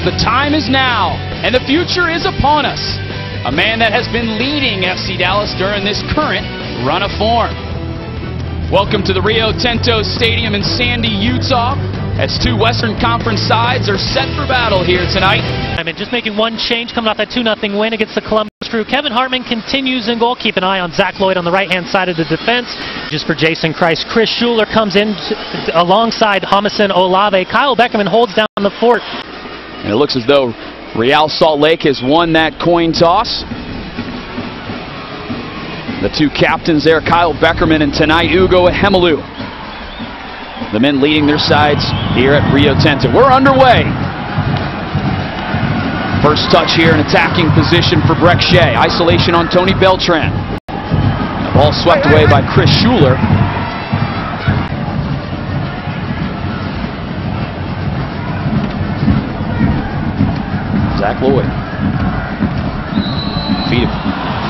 The time is now, and the future is upon us. A man that has been leading FC Dallas during this current run of form. Welcome to the Rio Tinto Stadium in Sandy, Utah, as two Western Conference sides are set for battle here tonight. I mean, just making one change coming off that 2-0 win against the Columbus Crew. Kevin Hartman continues in goal. Keep an eye on Zach Lloyd on the right-hand side of the defense. Just for Jason Christ, Chris Schuler comes in alongside Jamison Olave. Kyle Beckerman holds down the fort. And it looks as though Real Salt Lake has won that coin toss. The two captains there, Kyle Beckerman and tonight Ugo Ehemelu. The men leading their sides here at Rio Tinto. We're underway. First touch here, an attacking position for Brek Shea. Isolation on Tony Beltran. The ball swept away by Chris Schuler. Zach Lloyd. Feet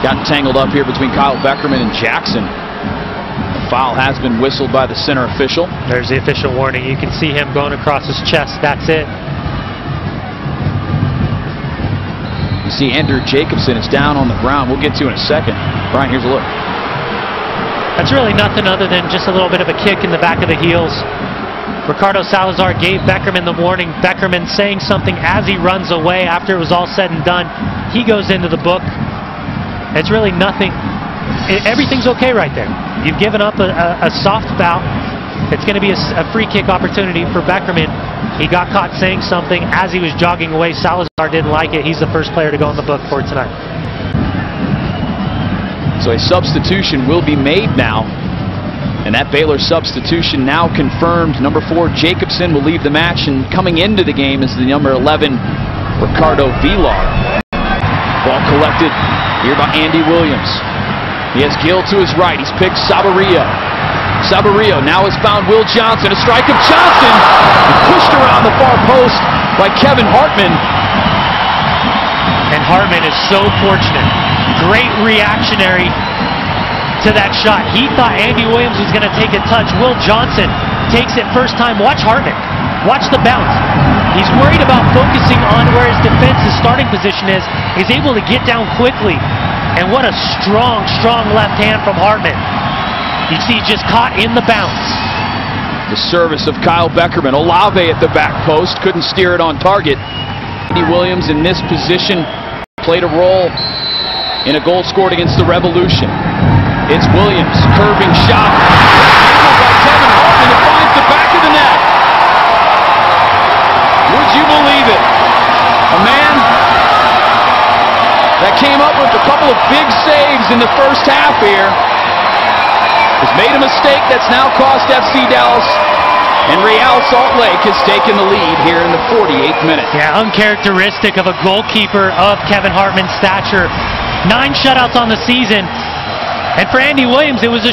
got tangled up here between Kyle Beckerman and Jackson. The foul has been whistled by the center official. There's the official warning. You can see him going across his chest. That's it. You see Andrew Jacobson is down on the ground. We'll get to in a second. Brian, here's a look. That's really nothing other than just a little bit of a kick in the back of the heels. Ricardo Salazar gave Beckerman the warning. Beckerman saying something as he runs away after it was all said and done. He goes into the book. It's really nothing. Everything's okay right there. You've given up a soft foul. It's going to be a free kick opportunity for Beckerman. He got caught saying something as he was jogging away. Salazar didn't like it. He's the first player to go in the book for tonight. So a substitution will be made now. And that Baylor substitution now confirmed. Number 4, Jacobson, will leave the match. And coming into the game is the number 11, Ricardo Villar. Ball collected here by Andy Williams. He has Gill to his right. He's picked Saborio. Saborio now has found Will Johnson. A strike of Johnson. Pushed around the far post by Kevin Hartman. And Hartman is so fortunate. Great reactionary to that shot. He thought Andy Williams was going to take a touch. Will Johnson takes it first time. Watch Hartman. Watch the bounce. He's worried about focusing on where his defense's starting position is. He's able to get down quickly. And what a strong, strong left hand from Hartman. You see, just caught in the bounce. The service of Kyle Beckerman. Olave at the back post. Couldn't steer it on target. Andy Williams in this position played a role in a goal scored against the Revolution. It's Williams, curving shot. By Kevin Hartman, it finds the back of the net. Would you believe it? A man that came up with a couple of big saves in the first half here has made a mistake that's now cost FC Dallas, and Real Salt Lake has taken the lead here in the 48th minute. Yeah, uncharacteristic of a goalkeeper of Kevin Hartman's stature. 9 shutouts on the season. And for Andy Williams, it was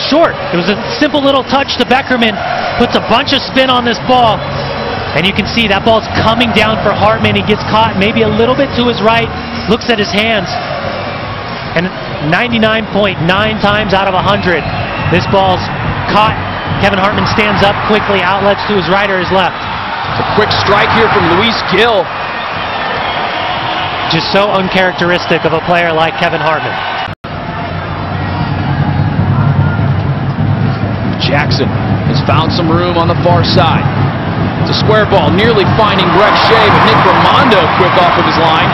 short. It was a simple little touch to Beckerman. Puts a bunch of spin on this ball. And you can see that ball's coming down for Hartman. He gets caught maybe a little bit to his right. Looks at his hands. And 99.9 times out of 100, this ball's caught. Kevin Hartman stands up quickly, outlets to his right or his left. It's a quick strike here from Luis Gill. Just so uncharacteristic of a player like Kevin Hartman. Jackson has found some room on the far side. It's a square ball, nearly finding Brek Shea, but Nick Raimondo quick off of his line.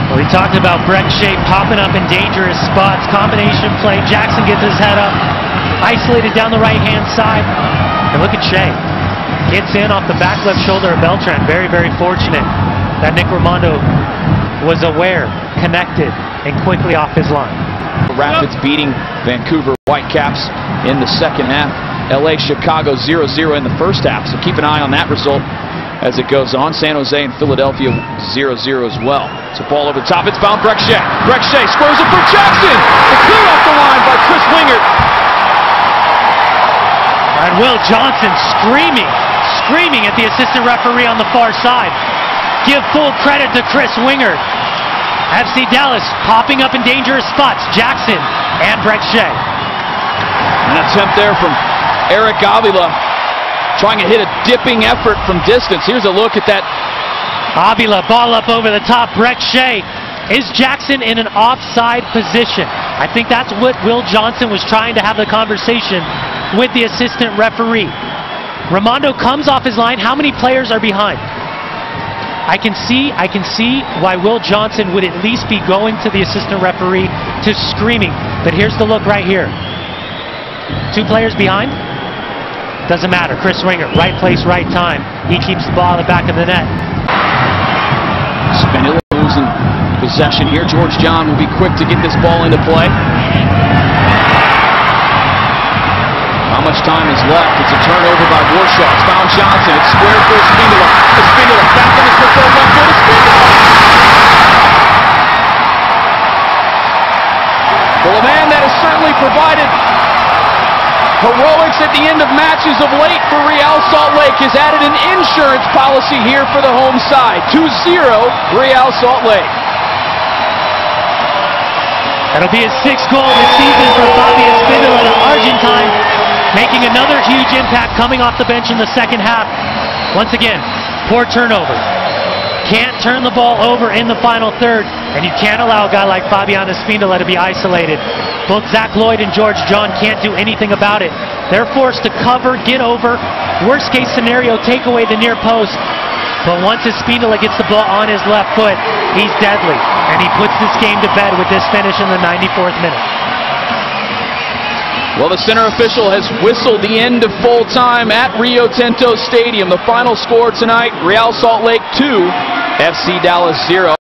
Well, we talked about Brek Shea popping up in dangerous spots. Combination play. Jackson gets his head up, isolated down the right-hand side. And look at Shea. Gets in off the back left shoulder of Beltran. Very, very fortunate that Nick Raimondo was aware, connected, and quickly off his line. Rapids beating Vancouver Whitecaps in the second half. LA Chicago 0-0 in the first half. So keep an eye on that result as it goes on. San Jose and Philadelphia 0-0 as well. It's a ball over the top. It's found Brek Shea. Brek Shea squares it for Jackson. It's cleared off the line by Chris Wingert. And Will Johnson screaming at the assistant referee on the far side. Give full credit to Chris Wingert. FC Dallas popping up in dangerous spots. Jackson and Brek Shea. An attempt there from Eric Avila. trying to hit a dipping effort from distance. Here's a look at that. Avila, ball up over the top. Brek Shea. Is Jackson in an offside position? I think that's what Will Johnson was trying to have the conversation with the assistant referee. Raimondo comes off his line. How many players are behind? I can see why Will Johnson would at least be going to the assistant referee to screaming. But here's the look right here. 2 players behind? Doesn't matter. Chris Winger, right place, right time. He keeps the ball in the back of the net. Spinilla losing possession here. George John will be quick to get this ball into play. How much time is left? It's a turnover by Warshaw. It's found Johnson. It's squared for Espindola. Espindola back on his preferred left foot. Espindola! Well, a man that has certainly provided heroics at the end of matches of late for Real Salt Lake has added an insurance policy here for the home side. 2-0 Real Salt Lake. That'll be his 6th goal this season for Bobby Espindola, the Argentine, making another huge impact coming off the bench in the second half. Once again, poor turnover. Can't turn the ball over in the final third, and you can't allow a guy like Fabian Espindola to be isolated. Both Zach Lloyd and George John can't do anything about it. They're forced to cover, get over, worst case scenario, take away the near post. But once Espindola gets the ball on his left foot, he's deadly. And he puts this game to bed with this finish in the 94th minute. Well, the center official has whistled the end of full time at Rio Tinto Stadium. The final score tonight, Real Salt Lake 2, FC Dallas 0.